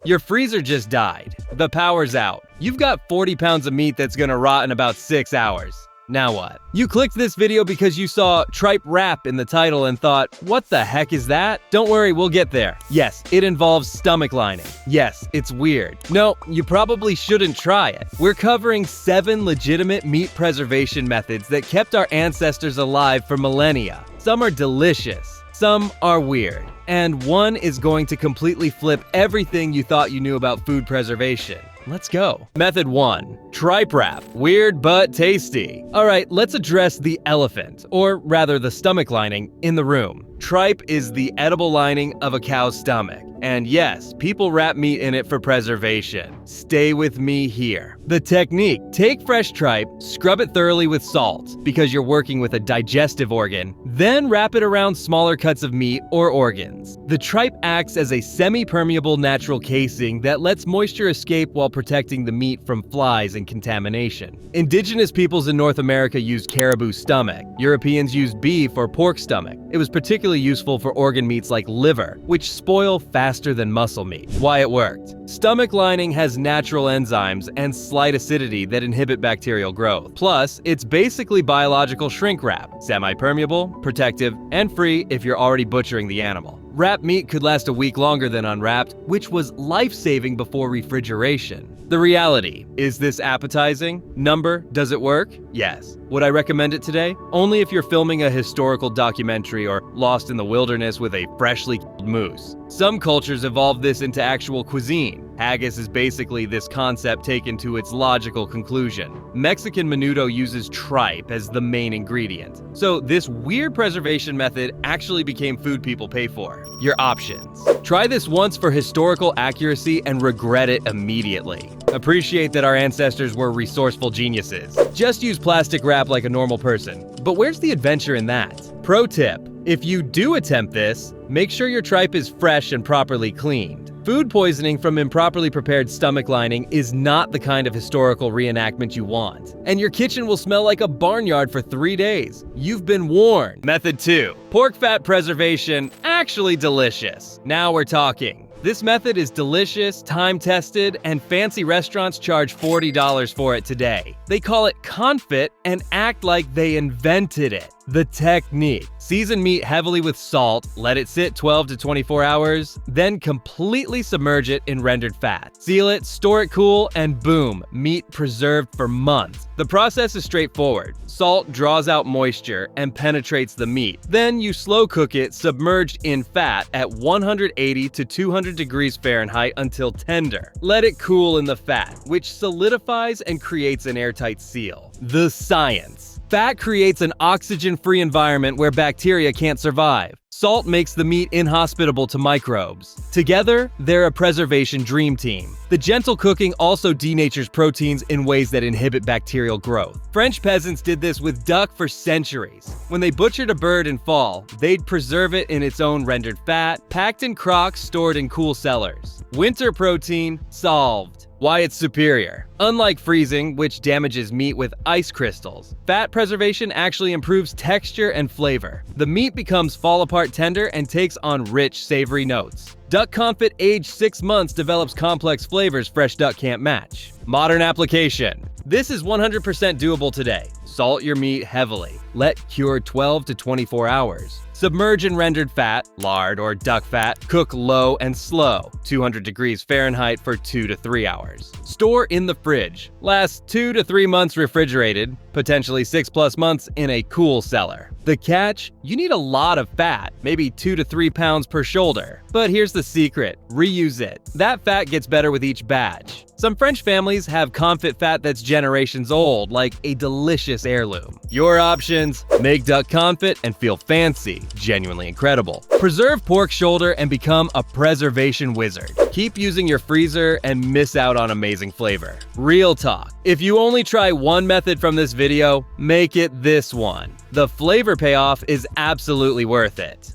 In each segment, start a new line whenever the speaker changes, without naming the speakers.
Your freezer just died. The power's out. You've got 40 pounds of meat that's gonna rot in about 6 hours. Now what? You clicked this video because you saw tripe wrap in the title and thought, what the heck is that? Don't worry, we'll get there. Yes, it involves stomach lining. Yes, it's weird. No, you probably shouldn't try it. We're covering 7 legitimate meat preservation methods that kept our ancestors alive for millennia. Some are delicious, some are weird, and one is going to completely flip everything you thought you knew about food preservation. Let's go. Method 1. Tripe wrap. Weird but tasty. Alright, let's address the elephant, or rather the stomach lining, in the room. Tripe is the edible lining of a cow's stomach. And yes, people wrap meat in it for preservation. Stay with me here. The technique: take fresh tripe, scrub it thoroughly with salt, because you're working with a digestive organ, then wrap it around smaller cuts of meat or organs. The tripe acts as a semi-permeable natural casing that lets moisture escape while protecting the meat from flies and contamination. Indigenous peoples in North America used caribou stomach. Europeans used beef or pork stomach. It was particularly useful for organ meats like liver, which spoil faster than muscle meat. Why it worked: stomach lining has natural enzymes and slight acidity that inhibit bacterial growth. Plus, it's basically biological shrink wrap, semi-permeable, protective, and free if you're already butchering the animal. Wrapped meat could last a week longer than unwrapped, which was life-saving before refrigeration. The reality: is this appetizing? Number, does it work? Yes. Would I recommend it today? Only if you're filming a historical documentary or lost in the wilderness with a freshly killed moose. Some cultures evolved this into actual cuisine. Haggis is basically this concept taken to its logical conclusion. Mexican menudo uses tripe as the main ingredient. So this weird preservation method actually became food people pay for. Your options: try this once for historical accuracy and regret it immediately. Appreciate that our ancestors were resourceful geniuses. Just use plastic wrap like a normal person. But where's the adventure in that? Pro tip: if you do attempt this, make sure your tripe is fresh and properly cleaned. Food poisoning from improperly prepared stomach lining is not the kind of historical reenactment you want. And your kitchen will smell like a barnyard for 3 days. You've been warned. Method 2. Pork fat preservation. Actually delicious. Now we're talking. This method is delicious, time-tested, and fancy restaurants charge $40 for it today. They call it confit and act like they invented it. The technique: season meat heavily with salt, let it sit 12 to 24 hours, then completely submerge it in rendered fat. Seal it, store it cool, and boom, meat preserved for months. The process is straightforward. Salt draws out moisture and penetrates the meat. Then you slow cook it submerged in fat at 180 to 200 degrees Fahrenheit until tender. Let it cool in the fat, which solidifies and creates an airtight seal. The science: fat creates an oxygen-free environment where bacteria can't survive. Salt makes the meat inhospitable to microbes. Together, they're a preservation dream team. The gentle cooking also denatures proteins in ways that inhibit bacterial growth. French peasants did this with duck for centuries. When they butchered a bird in fall, they'd preserve it in its own rendered fat, packed in crocks stored in cool cellars. Winter protein solved. Why it's superior: unlike freezing, which damages meat with ice crystals, fat preservation actually improves texture and flavor. The meat becomes fall-apart tender and takes on rich, savory notes. Duck confit aged 6 months develops complex flavors fresh duck can't match. Modern application: this is 100% doable today. Salt your meat heavily. Let cure 12 to 24 hours. Submerge in rendered fat, lard or duck fat. Cook low and slow, 200 degrees Fahrenheit for 2 to 3 hours. Store in the fridge. Last 2 to 3 months refrigerated, potentially 6+ months in a cool cellar. The catch: you need a lot of fat, maybe 2 to 3 pounds per shoulder. But here's the secret: reuse it. That fat gets better with each batch. Some French families have confit fat that's generations old, like a delicious heirloom. Your options: make duck confit and feel fancy, genuinely incredible. Preserve pork shoulder and become a preservation wizard. Keep using your freezer and miss out on amazing flavor. Real talk: if you only try one method from this video, make it this one. The flavor payoff is absolutely worth it.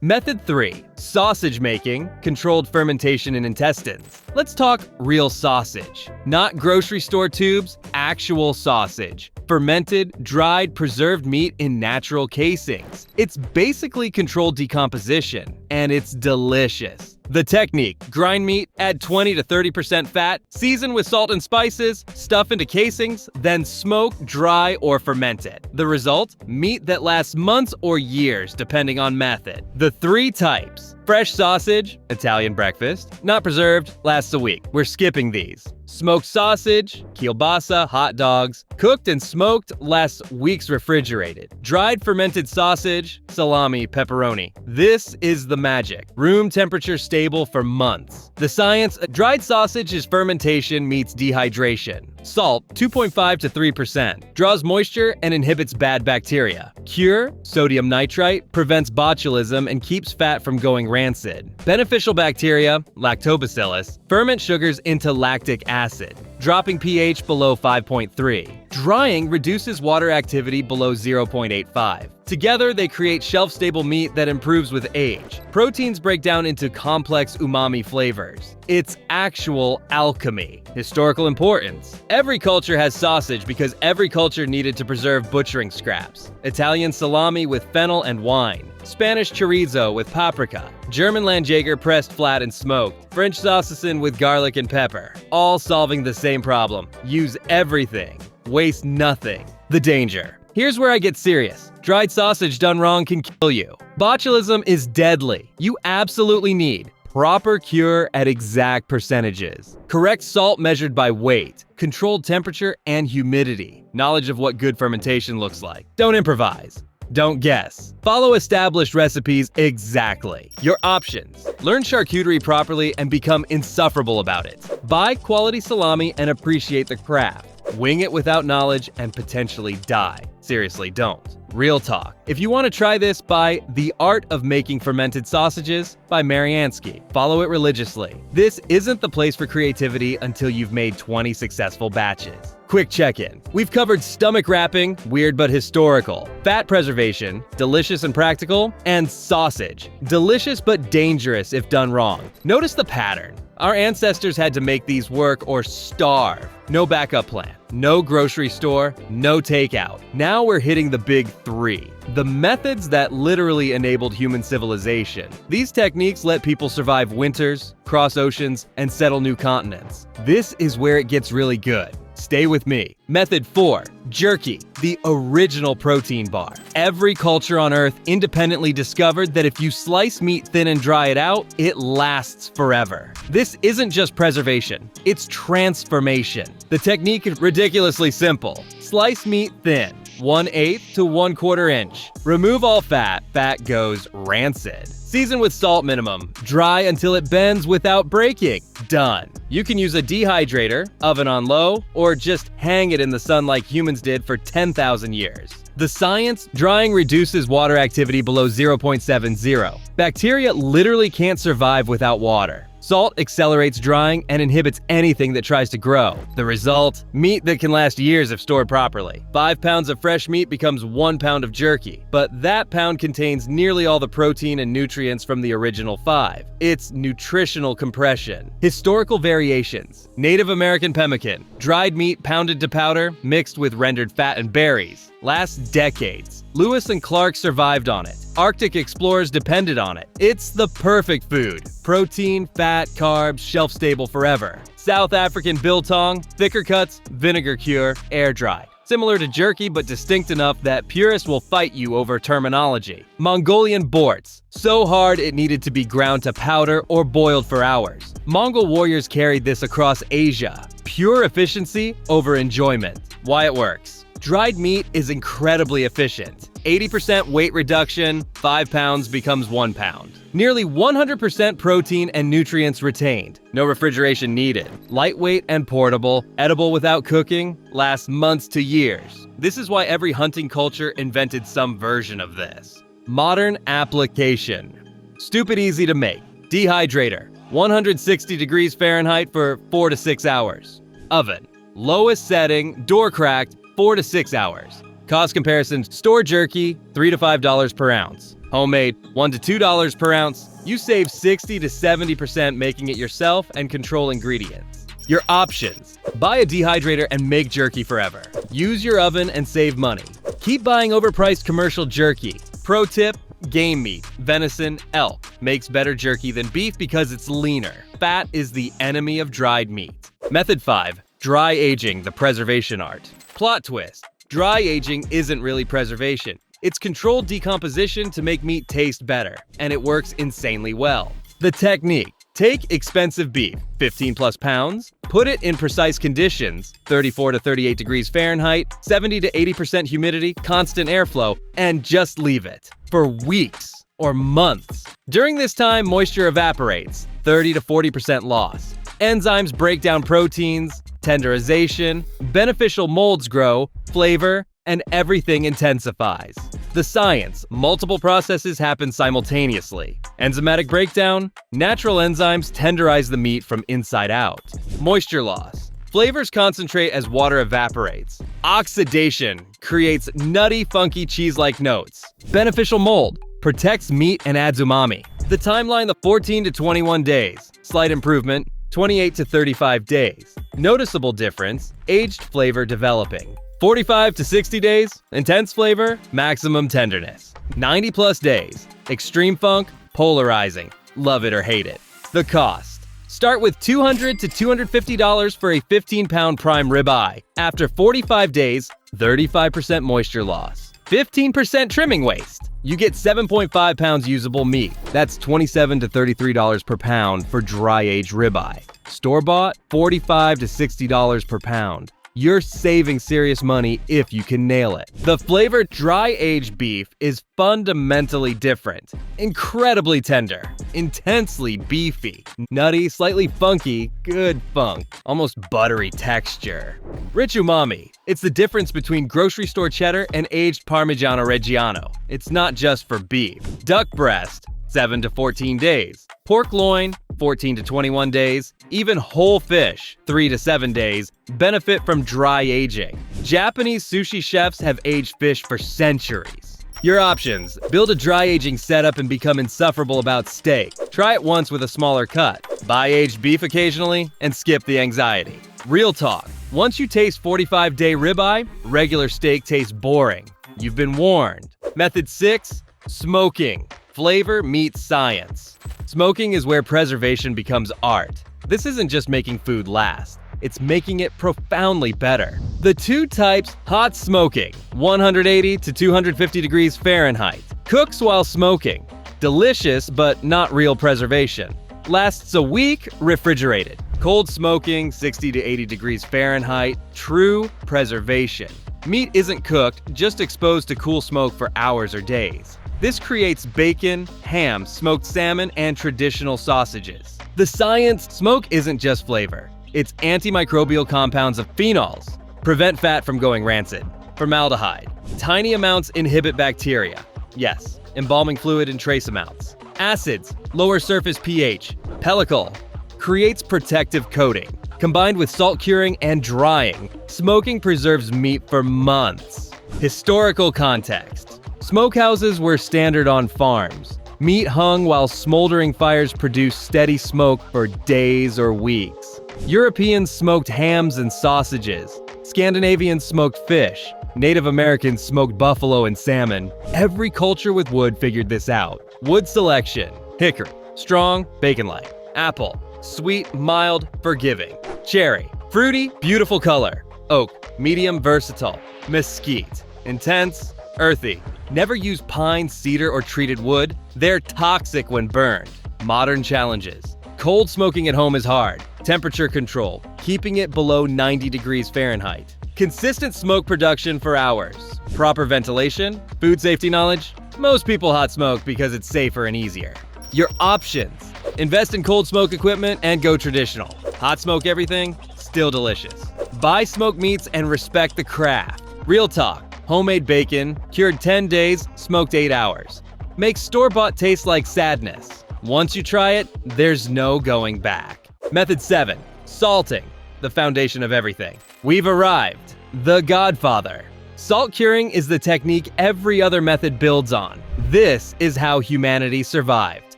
Method 3. Sausage making, controlled fermentation in intestines. Let's talk real sausage. Not grocery store tubes, actual sausage. Fermented, dried, preserved meat in natural casings. It's basically controlled decomposition, and it's delicious. The technique: grind meat, add 20 to 30% fat, season with salt and spices, stuff into casings, then smoke, dry, or ferment it. The result? Meat that lasts months or years depending on method. The 3 types: fresh sausage, Italian breakfast, not preserved, lasts a week. We're skipping these. Smoked sausage, kielbasa, hot dogs, cooked and smoked, lasts weeks refrigerated. Dried fermented sausage, salami, pepperoni. This is the magic. Room temperature stable for months. The science: dried sausage is fermentation meets dehydration. Salt, 2.5 to 3%, draws moisture and inhibits bad bacteria. Cure, sodium nitrite, prevents botulism and keeps fat from going rancid. Beneficial bacteria, lactobacillus, ferment sugars into lactic acid, dropping pH below 5.3. Drying reduces water activity below 0.85. Together, they create shelf-stable meat that improves with age. Proteins break down into complex umami flavors. It's actual alchemy. Historical importance: every culture has sausage because every culture needed to preserve butchering scraps. Italian salami with fennel and wine. Spanish chorizo with paprika. German Landjager pressed flat and smoked. French saucisson with garlic and pepper. All solving the same problem: use everything. Waste nothing. The danger: here's where I get serious. Dried sausage done wrong can kill you. Botulism is deadly. You absolutely need proper cure at exact percentages, correct salt measured by weight, controlled temperature and humidity, knowledge of what good fermentation looks like. Don't improvise. Don't guess. Follow established recipes exactly. Your options: learn charcuterie properly and become insufferable about it. Buy quality salami and appreciate the craft. Wing it without knowledge and potentially die. Seriously, don't. Real talk. If you want to try this, buy The Art of Making Fermented Sausages by Mariansky. Follow it religiously. This isn't the place for creativity until you've made 20 successful batches. Quick check-in. We've covered stomach wrapping, weird but historical, fat preservation, delicious and practical, and sausage, delicious but dangerous if done wrong. Notice the pattern. Our ancestors had to make these work or starve. No backup plan, no grocery store, no takeout. Now we're hitting the big 3. The methods that literally enabled human civilization. These techniques let people survive winters, cross oceans, and settle new continents. This is where it gets really good. Stay with me. Method 4. Jerky, the original protein bar. Every culture on Earth independently discovered that if you slice meat thin and dry it out, it lasts forever. This isn't just preservation, it's transformation. The technique is ridiculously simple. Slice meat thin, 1/8 to 1/4 inch. Remove all fat, fat goes rancid. Season with salt minimum. Dry until it bends without breaking. Done. You can use a dehydrator, oven on low, or just hang it in the sun like humans did for 10,000 years. The science: drying reduces water activity below 0.70. Bacteria literally can't survive without water. Salt accelerates drying and inhibits anything that tries to grow. The result? Meat that can last years if stored properly. 5 pounds of fresh meat becomes 1 pound of jerky, but that pound contains nearly all the protein and nutrients from the original 5. It's nutritional compression. Historical variations: Native American pemmican, dried meat pounded to powder, mixed with rendered fat and berries. Lasts decades. Lewis and Clark survived on it. Arctic explorers depended on it. It's the perfect food. Protein, fat, carbs, shelf-stable forever. South African biltong, thicker cuts, vinegar cure, air-dried. Similar to jerky, but distinct enough that purists will fight you over terminology. Mongolian borts, so hard it needed to be ground to powder or boiled for hours. Mongol warriors carried this across Asia. Pure efficiency over enjoyment. Why it works: dried meat is incredibly efficient. 80% weight reduction, 5 pounds becomes 1 pound. Nearly 100% protein and nutrients retained. No refrigeration needed. Lightweight and portable, edible without cooking, lasts months to years. This is why every hunting culture invented some version of this. Modern application. Stupid easy to make. Dehydrator, 160 degrees Fahrenheit for 4 to 6 hours. Oven, lowest setting, door cracked, 4 to 6 hours. Cost comparison: store jerky, $3 to $5 per ounce. Homemade, $1 to $2 per ounce. You save 60 to 70% making it yourself and control ingredients. Your options: buy a dehydrator and make jerky forever. Use your oven and save money. Keep buying overpriced commercial jerky. Pro tip: Game meat, venison, elk, makes better jerky than beef because it's leaner. Fat is the enemy of dried meat. Method 5. Dry aging, the preservation art. Plot twist. Dry aging isn't really preservation. It's controlled decomposition to make meat taste better, and it works insanely well. The technique. Take expensive beef, 15 plus pounds, put it in precise conditions, 34 to 38 degrees Fahrenheit, 70 to 80% humidity, constant airflow, and just leave it for weeks or months. During this time, moisture evaporates, 30 to 40% loss. Enzymes break down proteins, tenderization, beneficial molds grow, flavor, and everything intensifies. The science, multiple processes happen simultaneously. Enzymatic breakdown, natural enzymes tenderize the meat from inside out. Moisture loss, flavors concentrate as water evaporates. Oxidation creates nutty, funky cheese-like notes. Beneficial mold protects meat and adds umami. The timeline, the 14 to 21 days. Slight improvement, 28 to 35 days. Noticeable difference, aged flavor developing. 45 to 60 days, intense flavor, maximum tenderness. 90 plus days, extreme funk, polarizing, love it or hate it. The cost. Start with $200 to $250 for a 15-pound prime ribeye. After 45 days, 35% moisture loss, 15% trimming waste. You get 7.5 pounds usable meat. That's $27 to $33 per pound for dry-aged ribeye. Store-bought, $45 to $60 per pound. You're saving serious money if you can nail it. The flavor dry-aged beef is fundamentally different. Incredibly tender, intensely beefy, nutty, slightly funky, good funk, almost buttery texture. Rich umami. It's the difference between grocery store cheddar and aged Parmigiano Reggiano. It's not just for beef. Duck breast, 7 to 14 days. Pork loin, 14 to 21 days. Even whole fish, 3 to 7 days, benefit from dry aging. Japanese sushi chefs have aged fish for centuries. Your options. Build a dry aging setup and become insufferable about steak. Try it once with a smaller cut. Buy aged beef occasionally and skip the anxiety. Real talk. Once you taste 45-day ribeye, regular steak tastes boring. You've been warned. Method 6. Smoking. Flavor meets science. Smoking is where preservation becomes art. This isn't just making food last, it's making it profoundly better. The two types: hot smoking, 180 to 250 degrees Fahrenheit. Cooks while smoking. Delicious, but not real preservation. Lasts a week, refrigerated. Cold smoking, 60 to 80 degrees Fahrenheit. True preservation. Meat isn't cooked, just exposed to cool smoke for hours or days. This creates bacon, ham, smoked salmon, and traditional sausages. The science: smoke isn't just flavor. It's antimicrobial compounds of phenols. Prevent fat from going rancid. Formaldehyde. Tiny amounts inhibit bacteria. Yes, embalming fluid in trace amounts. Acids. Lower surface pH. Pellicle. Creates protective coating. Combined with salt curing and drying, smoking preserves meat for months. Historical context. Smokehouses were standard on farms. Meat hung while smoldering fires produced steady smoke for days or weeks. Europeans smoked hams and sausages. Scandinavians smoked fish. Native Americans smoked buffalo and salmon. Every culture with wood figured this out. Wood selection: hickory, strong, bacon-like. Apple, sweet, mild, forgiving. Cherry, fruity, beautiful color. Oak, medium, versatile. Mesquite, intense, earthy. Never use pine, cedar, or treated wood. They're toxic when burned. Modern challenges. Cold smoking at home is hard. Temperature control, keeping it below 90 degrees Fahrenheit. Consistent smoke production for hours. Proper ventilation. Food safety knowledge. Most people hot smoke because it's safer and easier. Your options: invest in cold smoke equipment and go traditional. Hot smoke everything, still delicious. Buy smoked meats and respect the craft. Real talk. Homemade bacon, cured 10 days, smoked 8 hours. Makes store-bought taste like sadness. Once you try it, there's no going back. Method 7. Salting, the foundation of everything. We've arrived. The Godfather. Salt curing is the technique every other method builds on. This is how humanity survived.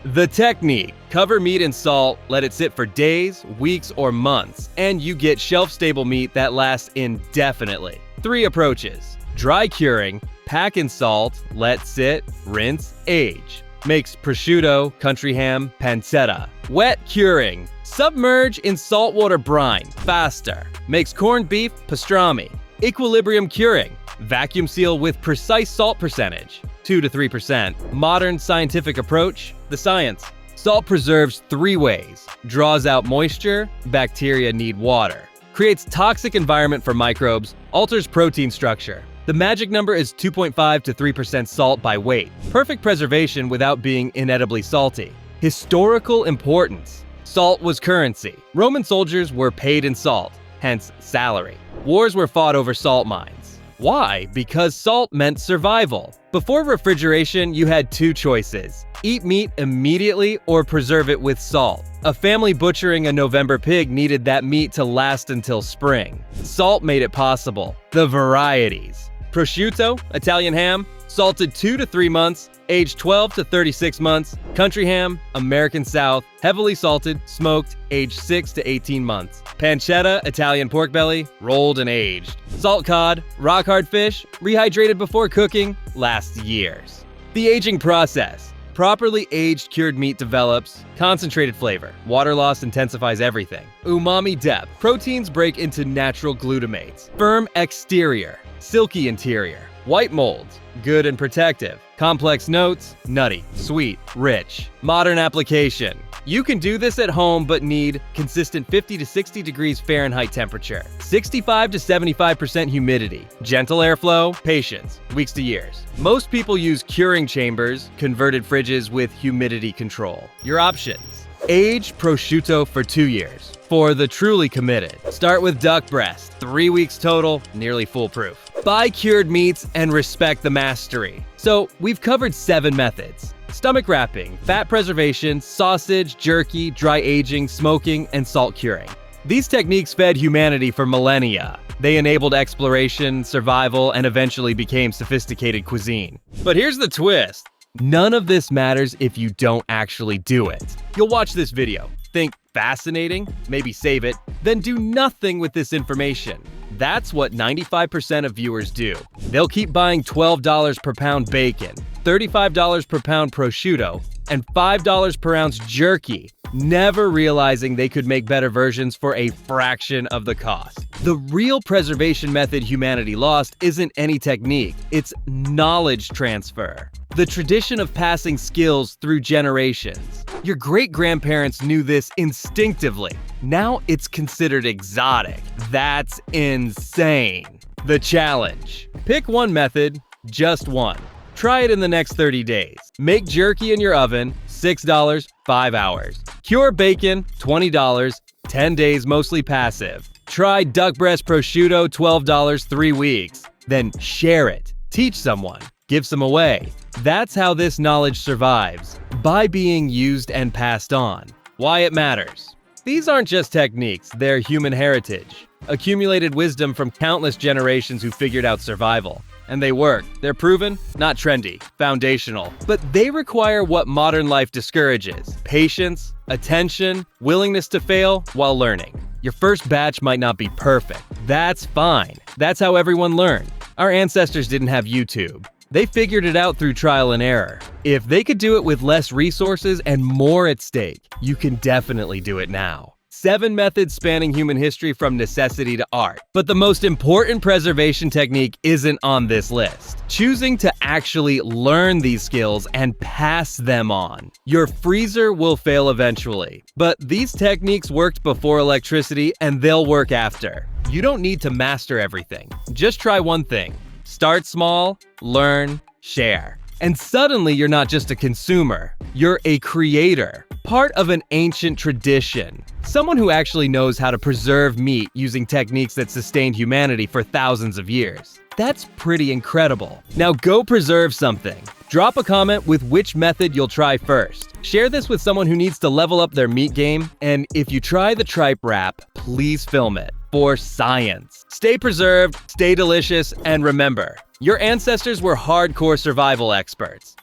The technique: cover meat in salt, let it sit for days, weeks, or months, and you get shelf-stable meat that lasts indefinitely. 3 approaches. Dry curing, pack in salt, let sit, rinse, age. Makes prosciutto, country ham, pancetta. Wet curing. Submerge in saltwater brine, faster. Makes corned beef, pastrami. Equilibrium curing. Vacuum seal with precise salt percentage, 2 to 3%. Modern scientific approach, the science. Salt preserves 3 ways. Draws out moisture, bacteria need water. Creates toxic environment for microbes, alters protein structure. The magic number is 2.5 to 3% salt by weight. Perfect preservation without being inedibly salty. Historical importance. Salt was currency. Roman soldiers were paid in salt, hence salary. Wars were fought over salt mines. Why? Because salt meant survival. Before refrigeration, you had 2 choices. Eat meat immediately or preserve it with salt. A family butchering a November pig needed that meat to last until spring. Salt made it possible. The varieties. Prosciutto, Italian ham, salted 2 to 3 months, aged 12 to 36 months. Country ham, American South, heavily salted, smoked, aged 6 to 18 months. Pancetta, Italian pork belly, rolled and aged. Salt cod, rock hard fish, rehydrated before cooking, lasts years. The aging process. Properly aged cured meat develops concentrated flavor. Water loss intensifies everything. Umami depth. Proteins break into natural glutamates. Firm exterior. Silky interior. White molds. Good and protective. Complex notes. Nutty. Sweet. Rich. Modern application. You can do this at home but need consistent 50 to 60 degrees Fahrenheit temperature, 65 to 75% humidity, gentle airflow, patience, weeks to years. Most people use curing chambers, converted fridges with humidity control. Your options. Age prosciutto for 2 years. For the truly committed, start with duck breast, 3 weeks total, nearly foolproof. Buy cured meats and respect the mastery. So we've covered 7 methods. Stomach wrapping, fat preservation, sausage, jerky, dry aging, smoking, and salt curing. These techniques fed humanity for millennia. They enabled exploration, survival, and eventually became sophisticated cuisine. But here's the twist. None of this matters if you don't actually do it. You'll watch this video, think fascinating, maybe save it, then do nothing with this information. That's what 95% of viewers do. They'll keep buying $12 per pound bacon, $35 per pound prosciutto, and $5 per ounce jerky, never realizing they could make better versions for a fraction of the cost. The real preservation method humanity lost isn't any technique, it's knowledge transfer. The tradition of passing skills through generations. Your great-grandparents knew this instinctively. Now it's considered exotic. That's insane. The challenge. Pick one method, just one. Try it in the next 30 days. Make jerky in your oven, $6, 5 hours. Cure bacon, $20, 10 days mostly passive. Try duck breast prosciutto, $12, 3 weeks. Then share it. Teach someone. Give some away. That's how this knowledge survives, by being used and passed on. Why it matters. These aren't just techniques, they're human heritage. Accumulated wisdom from countless generations who figured out survival. And they work. They're proven, not trendy, foundational. But they require what modern life discourages: patience, attention, willingness to fail while learning. Your first batch might not be perfect. That's fine. That's how everyone learned. Our ancestors didn't have YouTube. They figured it out through trial and error. If they could do it with less resources and more at stake, you can definitely do it now. 7 methods spanning human history from necessity to art. But the most important preservation technique isn't on this list. Choosing to actually learn these skills and pass them on. Your freezer will fail eventually, but these techniques worked before electricity and they'll work after. You don't need to master everything. Just try one thing. Start small, learn, share. And suddenly you're not just a consumer, you're a creator, part of an ancient tradition. Someone who actually knows how to preserve meat using techniques that sustained humanity for thousands of years. That's pretty incredible. Now go preserve something. Drop a comment with which method you'll try first. Share this with someone who needs to level up their meat game, and if you try the tripe wrap, please film it. For science. Stay preserved, stay delicious, and remember, your ancestors were hardcore survival experts.